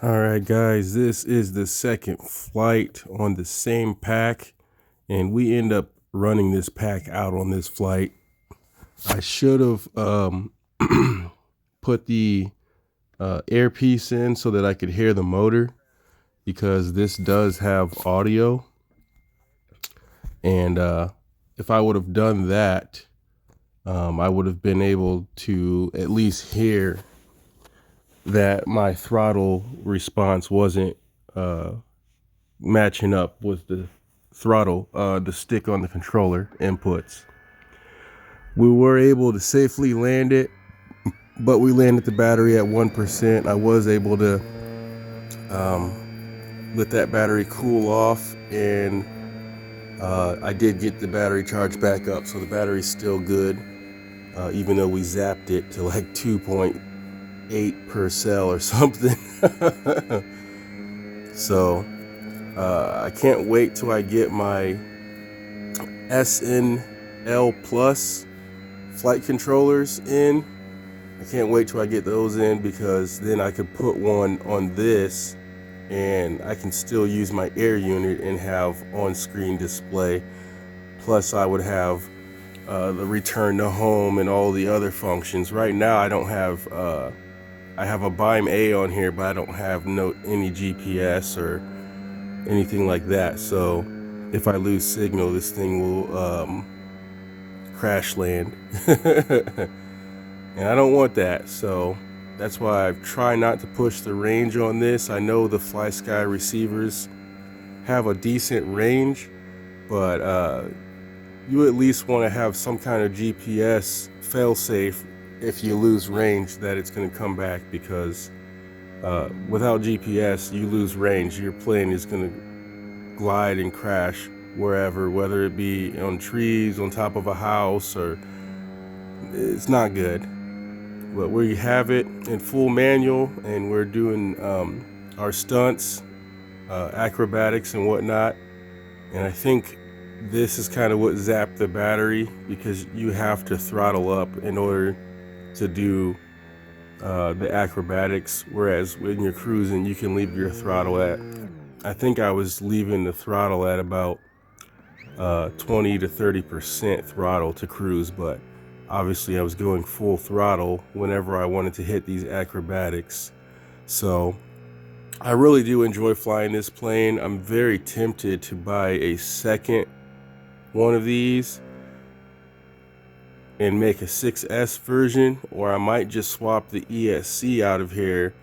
All right, guys, this is the second flight on the same pack, and we end up running this pack out on this flight. I should have put the earpiece in so that I could hear the motor, because this does have audio. And if I would have done that, I would have been able to at least hear that my throttle response wasn't matching up with the throttle, the stick on the controller inputs. We were able to safely land it, but we landed the battery at 1%. I was able to let that battery cool off, and I did get the battery charged back up, so the battery's still good, even though we zapped it to like 2.8 per cell or something. So I can't wait till I get my SNL Plus flight controllers in. I can't wait till I get those in, because then I could put one on this and I can still use my air unit and have on-screen display. Plus I would have the return to home and all the other functions. Right now I don't have I have a BIM A on here, but I don't have any GPS or anything like that. So if I lose signal, this thing will crash land. And I don't want that, so that's why I try not to push the range on this. I know the FlySky receivers have a decent range, but you at least want to have some kind of GPS failsafe if you lose range, that it's going to come back, because without GPS, you lose range. Your plane is going to glide and crash wherever, whether it be on trees, on top of a house, or it's not good. But we have it in full manual, and we're doing our stunts, acrobatics and whatnot. And I think this is kind of what zapped the battery, because you have to throttle up in order to do the acrobatics, whereas when you're cruising, you can leave your throttle at, I think I was leaving the throttle at about 20 to 30% throttle to cruise, but obviously I was going full throttle whenever I wanted to hit these acrobatics. So I really do enjoy flying this plane. I'm very tempted to buy a second one of these and make a 6S version, or I might just swap the ESC out of here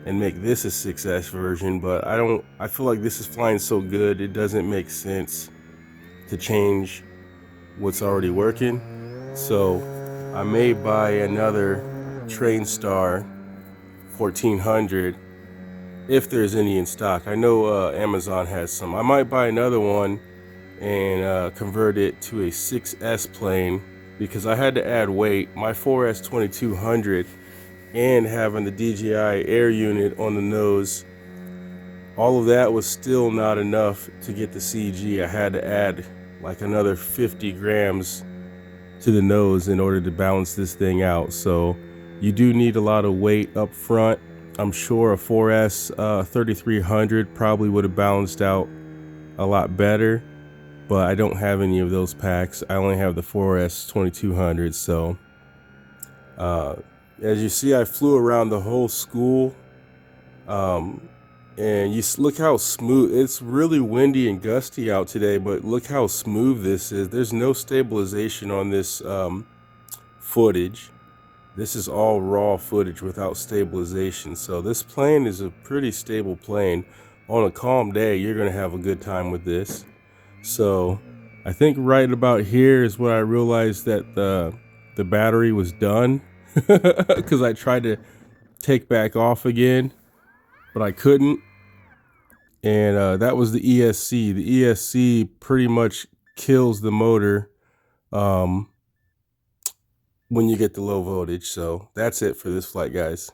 and make this a 6S version. But I feel like this is flying so good, it doesn't make sense to change what's already working. So I may buy another Trainstar 1400 if there's any in stock. I know Amazon has some. I might buy another one and convert it to a 6S plane, because I had to add weight. My 4S 2200 and having the DJI air unit on the nose, all of that was still not enough to get the CG. I had to add like another 50 grams to the nose in order to balance this thing out. So you do need a lot of weight up front. I'm sure a 4S 3300 probably would have balanced out a lot better, but I don't have any of those packs. I only have the 4S 2200. So as you see, I flew around the whole school, and you look how smooth. It's really windy and gusty out today, but look how smooth this is. There's no stabilization on this footage. This is all raw footage without stabilization. So this plane is a pretty stable plane. On a calm day, you're gonna have a good time with this. So I think right about here is where I realized that the battery was done, because I tried to take back off again, but I couldn't. And that was the ESC. The ESC pretty much kills the motor when you get the low voltage. So that's it for this flight, guys.